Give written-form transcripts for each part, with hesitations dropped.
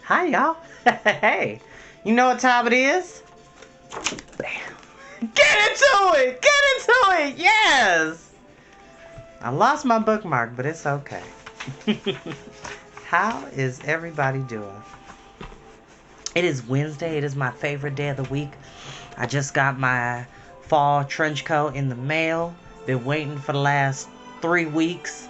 Hi, y'all. Hey, you know what time it is? Get into it! Get into it! Yes! I lost my bookmark, but it's okay. How is everybody doing? It is Wednesday. It is my favorite day of the week. I just got my fall trench coat in the mail. Been waiting for the last 3 weeks.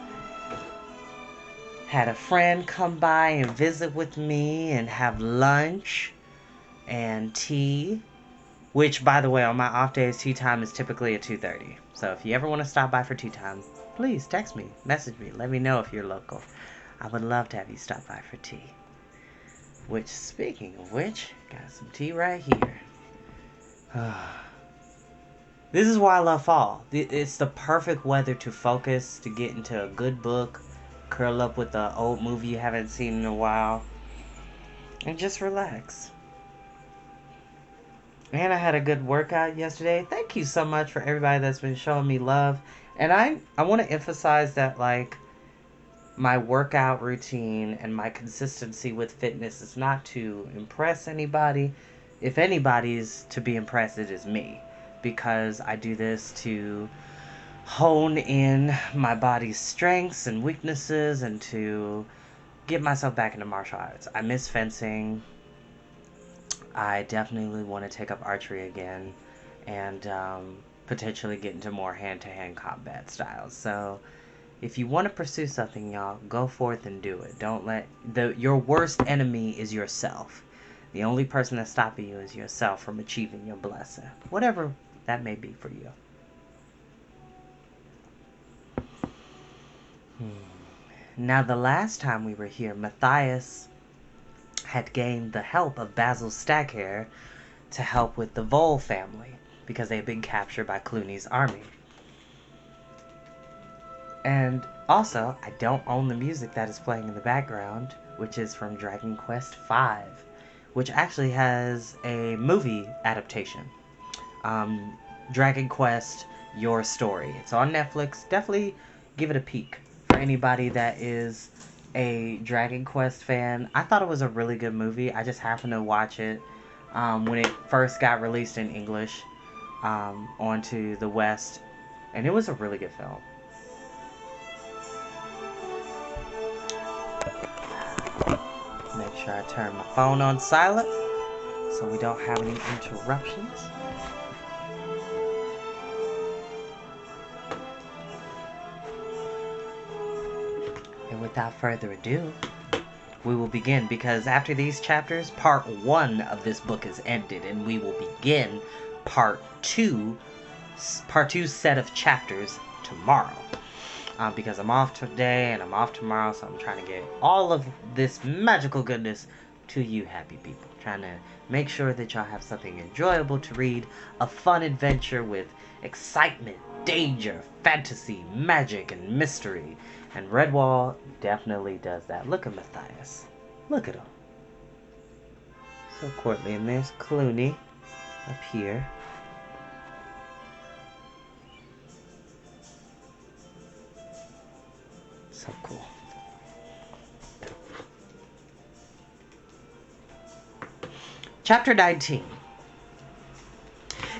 Had a friend come by and visit with me and have lunch and tea. Which, by the way, on my off days, tea time is typically at 2:30. So if you ever want to stop by for tea time, please text me, message me, let me know if you're local. I would love to have you stop by for tea. Which, speaking of which, got some tea right here. This is why I love fall. It's the perfect weather to focus, to get into a good book, curl up with an old movie you haven't seen in a while, and just relax. And I had a good workout yesterday. Thank you so much for everybody that's been showing me love. And I want to emphasize that, like, my workout routine and my consistency with fitness is not to impress anybody. If anybody's to be impressed, it is me. Because I do this to hone in my body's strengths and weaknesses and to get myself back into martial arts. I miss fencing. I definitely want to take up archery again and potentially get into more hand-to-hand combat styles. So if you want to pursue something, y'all, go forth and do it. Don't let your worst enemy is yourself. The only person that's stopping you is yourself from achieving your blessing, whatever that may be for you. Now, the last time we were here, Matthias had gained the help of Basil Stackhair to help with the Vole family because they had been captured by Clooney's army. And also, I don't own the music that is playing in the background, which is from Dragon Quest V, which actually has a movie adaptation. Dragon Quest Your Story. It's on Netflix. Definitely give it a peek for anybody that is a Dragon Quest fan. I thought it was a really good movie. I just happened to watch it when it first got released in English onto the West, and it was a really good film. Make sure I turn my phone on silent so we don't have any interruptions. And without further ado, we will begin, because after these chapters, part 1 of this book is ended, and we will begin part 2's set of chapters tomorrow. Because I'm off today and I'm off tomorrow, so I'm trying to get all of this magical goodness to you happy people. Trying to make sure that y'all have something enjoyable to read, a fun adventure with excitement, danger, fantasy, magic, and mystery. And Redwall definitely does that. Look at Matthias. Look at him. So courtly. And there's Clooney up here. So cool. Chapter 19.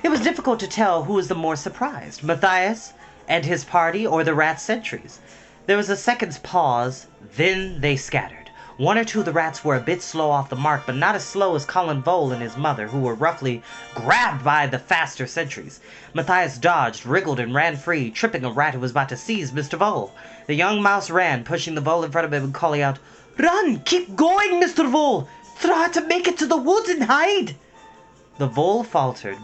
It was difficult to tell who was the more surprised, Matthias and his party or the rat sentries. There was a second's pause, then they scattered. 1 or 2 of the rats were a bit slow off the mark, but not as slow as Colin Vole and his mother, who were roughly grabbed by the faster sentries. Matthias dodged, wriggled, and ran free, tripping a rat who was about to seize Mr. Vole. The young mouse ran, pushing the Vole in front of him and calling out, "Run! Keep going, Mr. Vole! Try to make it to the woods and hide!" The Vole faltered.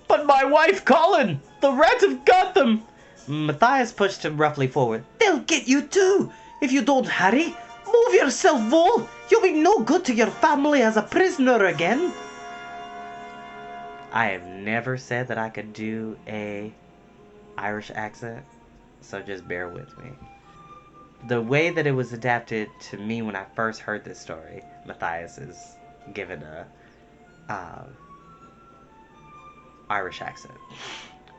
"But my wife, Colin! The rats have got them!" Matthias pushed him roughly forward. "They'll get you too! If you don't hurry! Move yourself, Vole! You'll be no good to your family as a prisoner again!" I have never said that I could do a Irish accent, so just bear with me. The way that it was adapted to me when I first heard this story, Matthias is given a Irish accent.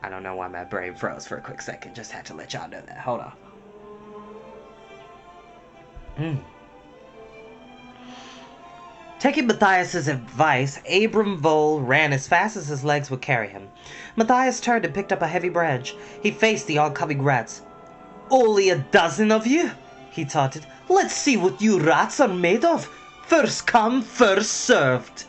I don't know why my brain froze for a quick second. Just had to let y'all know that. Hold on. Taking Matthias's advice, Abram Vole ran as fast as his legs would carry him. Matthias turned and picked up a heavy branch. He faced the oncoming rats. "Only a dozen of you?" he taunted. "Let's see what you rats are made of. First come, first served."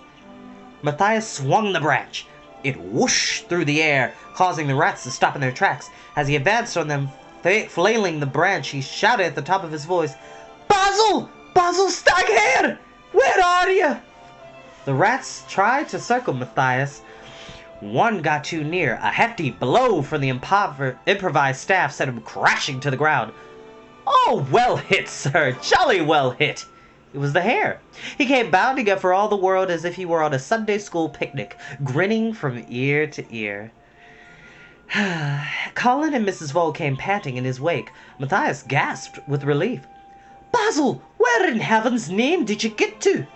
Matthias swung the branch. It whooshed through the air, causing the rats to stop in their tracks. As he advanced on them, flailing the branch, he shouted at the top of his voice, "Basil! Basil Staghair! Where are you?" The rats tried to circle Matthias. One got too near. A hefty blow from the improvised staff sent him crashing to the ground. "Oh, well hit, sir! Jolly well hit!" It was the hare. He came bounding up for all the world as if he were on a Sunday school picnic, grinning from ear to ear. Colin and Mrs. Vole came panting in his wake. Matthias gasped with relief. "Basil, where in heaven's name did you get to?"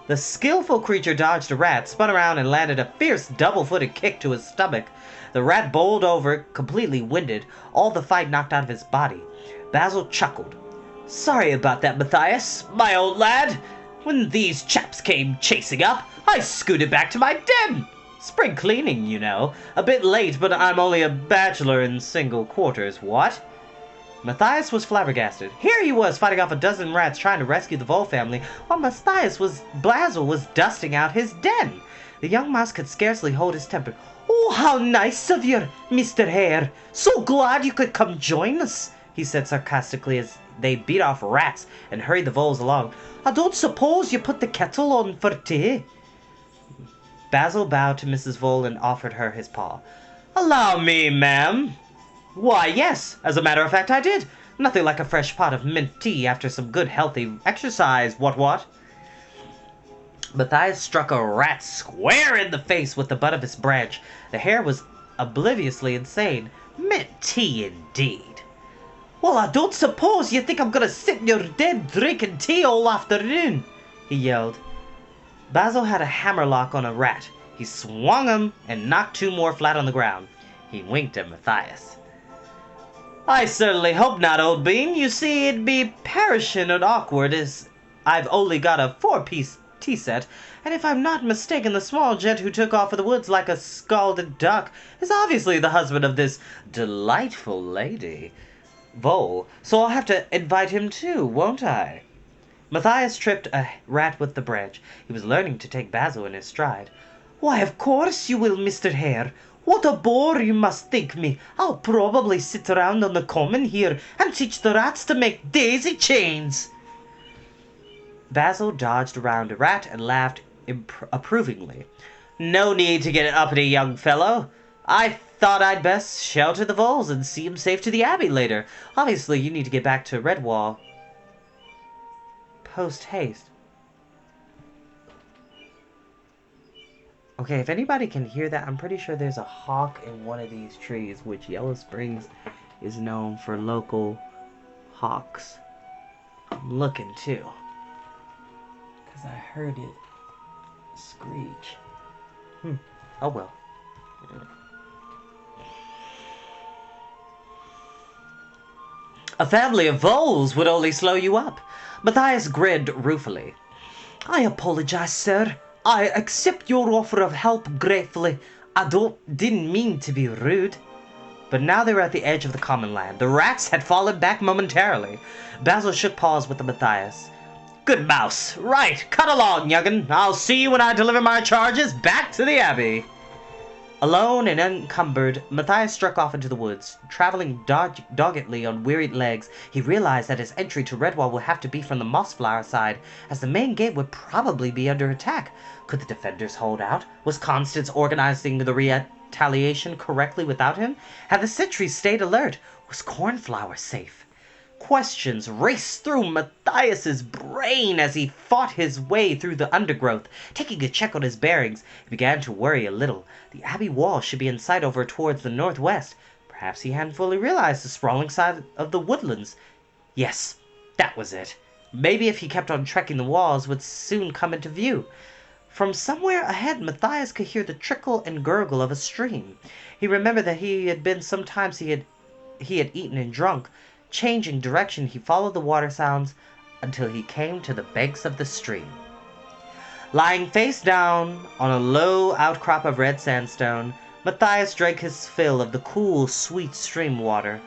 The skillful creature dodged a rat, spun around, and landed a fierce double-footed kick to his stomach. The rat bowled over, completely winded, all the fight knocked out of his body. Basil chuckled. "Sorry about that, Matthias, my old lad. When these chaps came chasing up, I scooted back to my den. Spring cleaning, you know. A bit late, but I'm only a bachelor in single quarters, what?" Matthias was flabbergasted. Here he was fighting off a dozen rats trying to rescue the Vole family, while Basil was dusting out his den. The young mouse could scarcely hold his temper. "Oh, how nice of you, Mr. Hare. So glad you could come join us," he said sarcastically as they beat off rats and hurried the voles along. "I don't suppose you put the kettle on for tea?" Basil bowed to Mrs. Vole and offered her his paw. "Allow me, ma'am." "Why, yes, as a matter of fact I did. Nothing like a fresh pot of mint tea after some good healthy exercise, what? Matthias struck a rat square in the face with the butt of his branch. The hare was obliviously insane. Mint tea, indeed. "Well, I don't suppose you think I'm gonna sit in your den drinking tea all afternoon," he yelled. Basil had a hammerlock on a rat. He swung him and knocked two more flat on the ground. He winked at Matthias. "I certainly hope not, old bean. You see, it'd be perishing and awkward, as I've only got a 4-piece tea set, and if I'm not mistaken, the small gent who took off for the woods like a scalded duck is obviously the husband of this delightful lady, Vole, so I'll have to invite him too, won't I?" Matthias tripped a rat with the branch. He was learning to take Basil in his stride. "Why, of course you will, Mr. Hare. What a bore you must think me. I'll probably sit around on the common here and teach the rats to make daisy chains." Basil dodged around a rat and laughed approvingly. "No need to get uppity, young fellow. I thought I'd best shelter the voles and see 'em safe to the Abbey later. Obviously, you need to get back to Redwall post-haste." Okay, if anybody can hear that, I'm pretty sure there's a hawk in one of these trees, which Yellow Springs is known for local hawks. I'm looking too, because I heard it screech. Oh well. "A family of voles would only slow you up." Matthias grinned ruefully. "I apologize, sir. I accept your offer of help gratefully. I didn't mean to be rude." But now they were at the edge of the common land. The rats had fallen back momentarily. Basil shook paws with Matthias. "Good mouse. Right. Cut along, young'un. I'll see you when I deliver my charges back to the Abbey." Alone and unencumbered, Matthias struck off into the woods. Traveling doggedly on wearied legs, he realized that his entry to Redwall would have to be from the Mossflower side, as the main gate would probably be under attack. Could the defenders hold out? Was Constance organizing the retaliation correctly without him? Had the sentries stayed alert? Was Cornflower safe? Questions raced through Matthias's brain as he fought his way through the undergrowth. Taking a check on his bearings, he began to worry a little. The Abbey wall should be in sight over towards the northwest. Perhaps he hadn't fully realized the sprawling side of the woodlands. Yes, that was it. Maybe if he kept on trekking, the walls would soon come into view. From somewhere ahead, Matthias could hear the trickle and gurgle of a stream. He remembered that he had been sometimes he had eaten and drunk. Changing direction, he followed the water sounds until he came to the banks of the stream. Lying face down on a low outcrop of red sandstone, Matthias drank his fill of the cool, sweet stream water.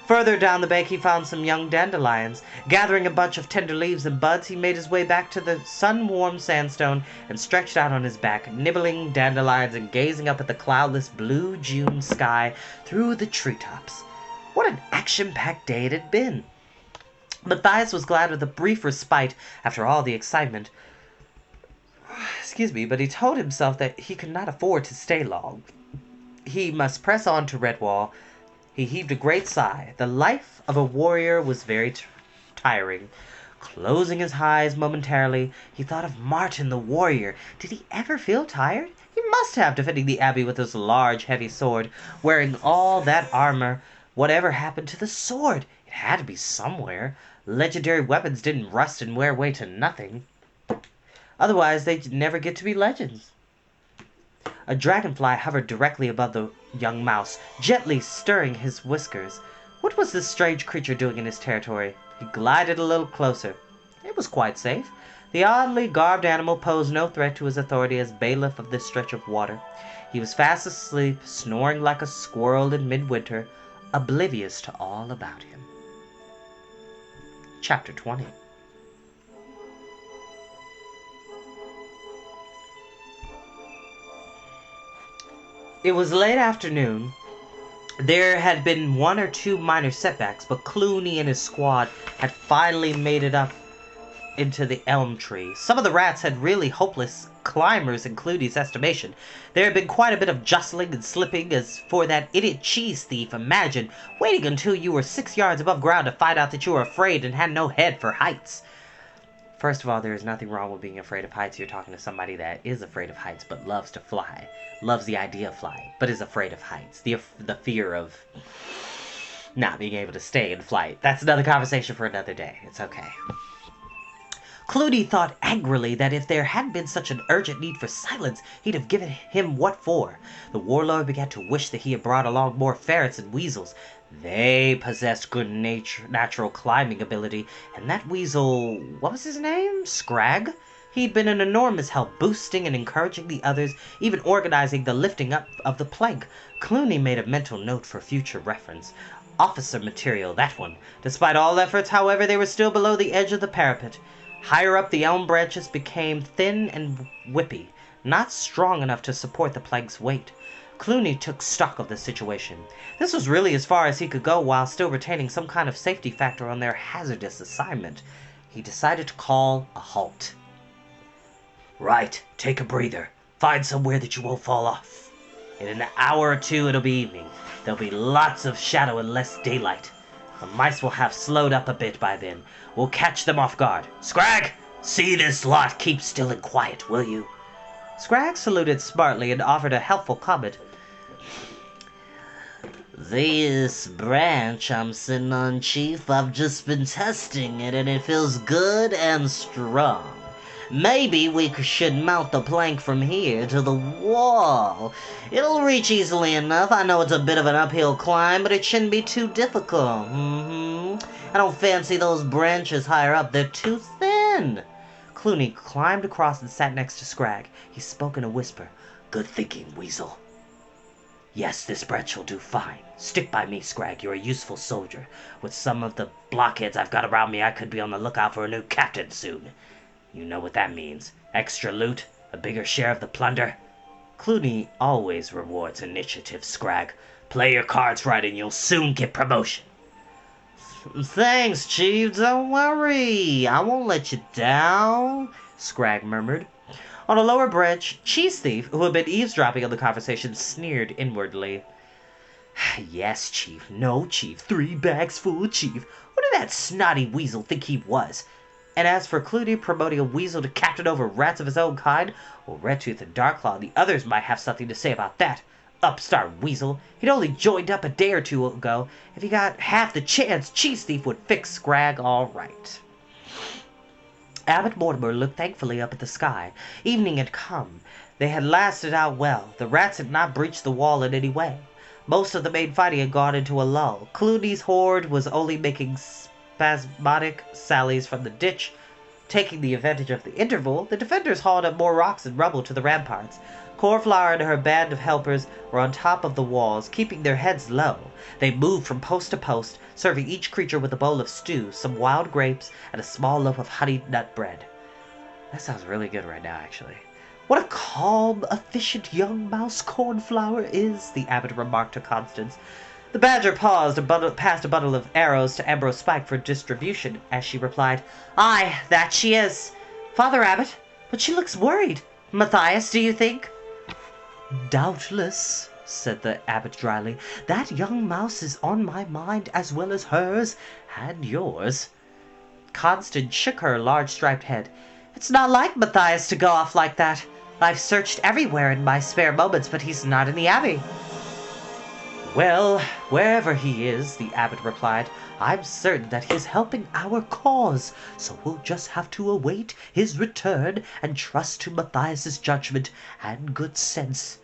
Further down the bank he found some young dandelions. Gathering a bunch of tender leaves and buds, he made his way back to the sun-warmed sandstone and stretched out on his back, nibbling dandelions and gazing up at the cloudless blue June sky through the treetops. What an action-packed day it had been! Matthias was glad of the brief respite after all the excitement. Excuse me, but he told himself that he could not afford to stay long. He must press on to Redwall. He heaved a great sigh. The life of a warrior was very tiring. Closing his eyes momentarily, he thought of Martin the warrior. Did he ever feel tired? He must have, defending the abbey with his large, heavy sword, wearing all that armor. Whatever happened to the sword? It had to be somewhere. Legendary weapons didn't rust and wear away to nothing. Otherwise, they'd never get to be legends. A dragonfly hovered directly above the young mouse, gently stirring his whiskers. What was this strange creature doing in his territory? He glided a little closer. It was quite safe. The oddly garbed animal posed no threat to his authority as bailiff of this stretch of water. He was fast asleep, snoring like a squirrel in midwinter, oblivious to all about him. Chapter 20. It was late afternoon. There had been one or two minor setbacks, but Clooney and his squad had finally made it up into the elm tree. Some of the rats had really hopeless climbers in Clooney's estimation. There had been quite a bit of jostling and slipping. As for that idiot cheese thief, imagine waiting until you were 6 yards above ground to find out that you were afraid and had no head for heights. First of all, there is nothing wrong with being afraid of heights. You're talking to somebody that is afraid of heights but loves to fly. Loves the idea of flying, but is afraid of heights. The fear of not being able to stay in flight. That's another conversation for another day. It's okay. Clooney thought angrily that if there hadn't been such an urgent need for silence, he'd have given him what for. The warlord began to wish that he had brought along more ferrets and weasels. They possessed good natural climbing ability, and that weasel, what was his name? Scrag? He'd been an enormous help, boosting and encouraging the others, even organizing the lifting up of the plank. Clooney made a mental note for future reference. Officer material, that one. Despite all efforts, however, they were still below the edge of the parapet. Higher up, the elm branches became thin and whippy, not strong enough to support the plank's weight. Clooney took stock of the situation. This was really as far as he could go while still retaining some kind of safety factor on their hazardous assignment. He decided to call a halt. Right, take a breather. Find somewhere that you won't fall off. In an hour or two, it'll be evening. There'll be lots of shadow and less daylight. The mice will have slowed up a bit by then. We'll catch them off guard. Scrag, see this lot keep still and quiet, will you? Scrag saluted smartly and offered a helpful comment. This branch I'm sitting on, Chief, I've just been testing it and it feels good and strong. Maybe we should mount the plank from here to the wall. It'll reach easily enough. I know it's a bit of an uphill climb, but it shouldn't be too difficult. I don't fancy those branches higher up. They're too thin. Clooney climbed across and sat next to Scrag. He spoke in a whisper. Good thinking, Weasel. Yes, this branch will do fine. Stick by me, Scrag. You're a useful soldier. With some of the blockheads I've got around me, I could be on the lookout for a new captain soon. You know what that means. Extra loot, a bigger share of the plunder. Clooney always rewards initiative, Scrag. Play your cards right and you'll soon get promotion. Thanks, Chief. Don't worry. I won't let you down, Scrag murmured. On a lower branch, Cheese Thief, who had been eavesdropping on the conversation, sneered inwardly. Yes, Chief. No, Chief. 3 bags full, Chief. What did that snotty weasel think he was? And as for Clooney promoting a weasel to captain over rats of his own kind, well, Redtooth and Darklaw, the others might have something to say about that. Upstart weasel. He'd only joined up a day or two ago. If he got half the chance, Cheese Thief would fix Scrag all right. Abbot Mortimer looked thankfully up at the sky. Evening had come. They had lasted out well. The rats had not breached the wall in any way. Most of the main fighting had gone into a lull. Clooney's horde was only making spasmodic sallies from the ditch, Taking the advantage of the interval, the defenders hauled up more rocks and rubble to the ramparts. Cornflower and her band of helpers were on top of the walls, keeping their heads low. They moved from post to post, serving each creature with a bowl of stew, some wild grapes, and a small loaf of honeyed nut bread. That sounds really good right now, actually. What a calm, efficient young mouse Cornflower is, the abbot remarked to Constance. The badger paused and passed a bundle of arrows to Ambrose Spike for distribution, as she replied, "Aye, that she is. Father Abbot, but she looks worried. Matthias, do you think?" "Doubtless," said the abbot dryly. "That young mouse is on my mind as well as hers and yours." Constance shook her large striped head. "It's not like Matthias to go off like that. I've searched everywhere in my spare moments, but he's not in the abbey." "Well, wherever he is," the abbot replied, "I'm certain that he's helping our cause, so we'll just have to await his return and trust to Matthias's judgment and good sense."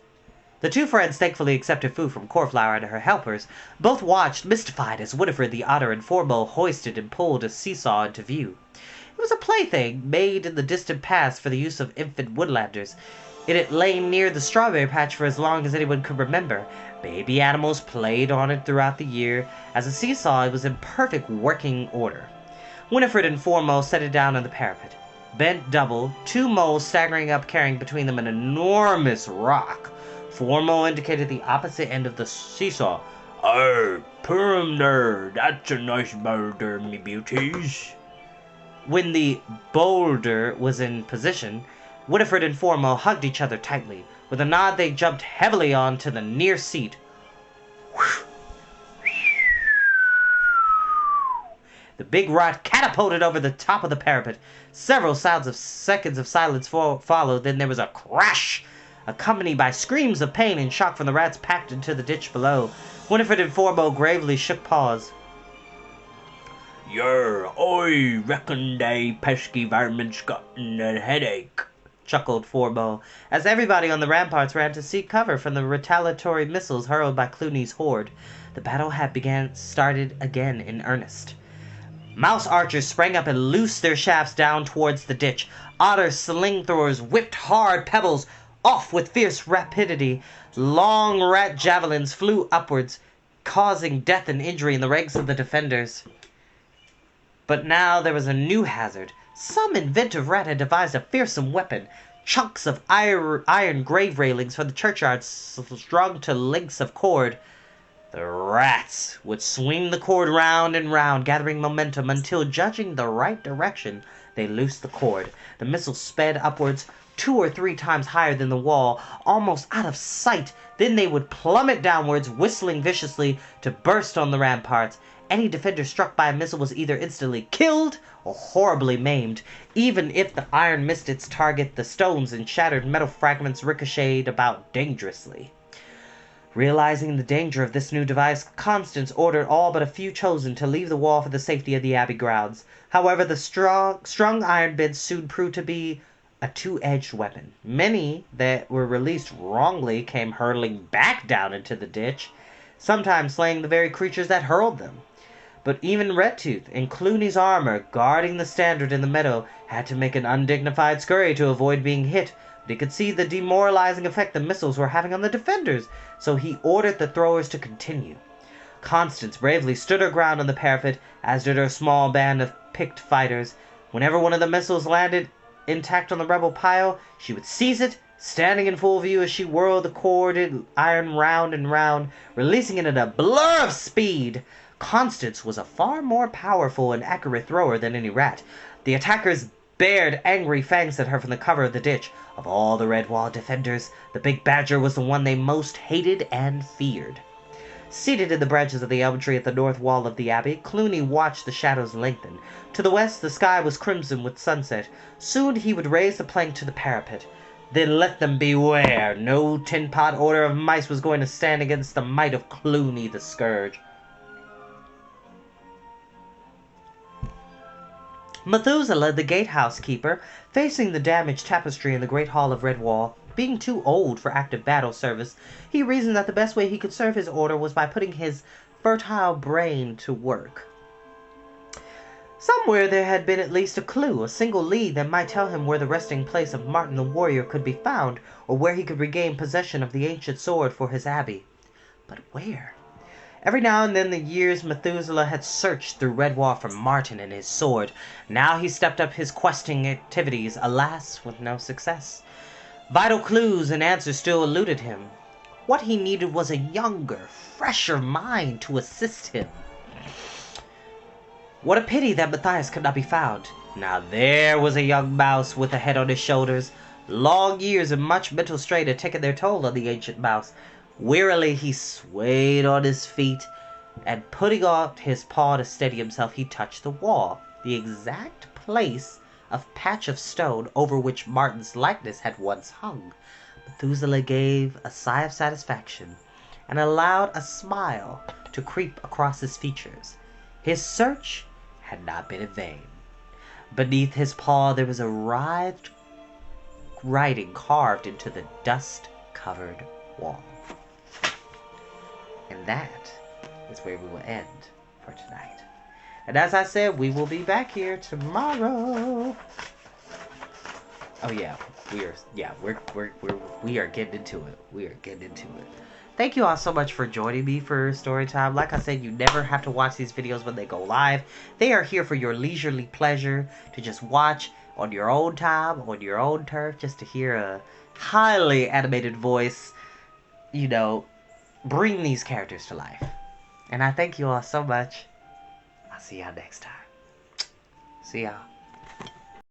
The two friends thankfully accepted food from Cornflower and her helpers. Both watched, mystified, as Winifred the Otter and Formo hoisted and pulled a seesaw into view. It was a plaything made in the distant past for the use of infant woodlanders. It had lain near the strawberry patch for as long as anyone could remember. Baby animals played on it throughout the year. As a seesaw, it was in perfect working order. Winifred and Formo set it down on the parapet. Bent double, two moles staggering up carrying between them an enormous rock. Formo indicated the opposite end of the seesaw. "Oh, put 'em there. That's a nice boulder, me beauties." When the boulder was in position, Winifred and Formo hugged each other tightly. With a nod, they jumped heavily onto the near seat. The big rock catapulted over the top of the parapet. Several seconds of silence followed, then there was a crash, accompanied by screams of pain and shock from the rats packed into the ditch below. Winifred and Formo gravely shook paws. "Yer, I reckon they pesky varmints got a headache," chuckled Formo, as everybody on the ramparts ran to seek cover from the retaliatory missiles hurled by Clooney's horde. The battle had started again in earnest. Mouse archers sprang up and loosed their shafts down towards the ditch. Otter sling throwers whipped hard pebbles off with fierce rapidity. Long rat javelins flew upwards, causing death and injury in the ranks of the defenders. But now there was a new hazard. Some inventive rat had devised a fearsome weapon. Chunks of iron grave railings from the churchyard strung to lengths of cord. The rats would swing the cord round and round, gathering momentum until, judging the right direction, they loosed the cord. The missile sped upwards, 2 or 3 times higher than the wall, almost out of sight. Then they would plummet downwards, whistling viciously, to burst on the ramparts. Any defender struck by a missile was either instantly killed or horribly maimed. Even if the iron missed its target, the stones and shattered metal fragments ricocheted about dangerously. Realizing the danger of this new device, Constance ordered all but a few chosen to leave the wall for the safety of the abbey grounds. However, the strung iron bits soon proved to be a two-edged weapon. Many that were released wrongly came hurtling back down into the ditch, sometimes slaying the very creatures that hurled them. But even Redtooth, in Clooney's armor, guarding the standard in the meadow, had to make an undignified scurry to avoid being hit. But he could see the demoralizing effect the missiles were having on the defenders, so he ordered the throwers to continue. Constance bravely stood her ground on the parapet, as did her small band of picked fighters. Whenever one of the missiles landed intact on the rebel pile, she would seize it, standing in full view as she whirled the corded iron round and round, releasing it in a blur of speed. Constance was a far more powerful and accurate thrower than any rat. The attackers bared angry fangs at her from the cover of the ditch. Of all the Redwall defenders, the big badger was the one they most hated and feared. Seated in the branches of the elm tree at the north wall of the abbey, Clooney watched the shadows lengthen. To the west, the sky was crimson with sunset. Soon he would raise the plank to the parapet. Then let them beware. No tin-pot order of mice was going to stand against the might of Clooney the Scourge. Methuselah, the gatehouse keeper, facing the damaged tapestry in the great hall of Redwall, being too old for active battle service, he reasoned that the best way he could serve his order was by putting his fertile brain to work. Somewhere there had been at least a clue, a single lead that might tell him where the resting place of Martin the warrior could be found, or where he could regain possession of the ancient sword for his abbey. But where? Every now and then the years Methuselah had searched through Redwall for Martin and his sword. Now he stepped up his questing activities, alas, with no success. Vital clues and answers still eluded him. What he needed was a younger, fresher mind to assist him. What a pity that Matthias could not be found. Now there was a young mouse with a head on his shoulders. Long years and much mental strain had taken their toll on the ancient mouse. Wearily he swayed on his feet, and putting out his paw to steady himself, he touched the wall, the exact place of patch of stone over which Martin's likeness had once hung. Methuselah gave a sigh of satisfaction, and allowed a smile to creep across his features. His search had not been in vain. Beneath his paw there was a writhed writing carved into the dust-covered wall. And that is where we will end for tonight. And as I said, we will be back here tomorrow. Oh yeah, we are getting into it. We are getting into it. Thank you all so much for joining me for story time. Like I said, you never have to watch these videos when they go live. They are here for your leisurely pleasure to just watch on your own time, on your own turf, just to hear a highly animated voice, you know, bring these characters to life. And I thank you all so much. I'll see y'all next time. See y'all.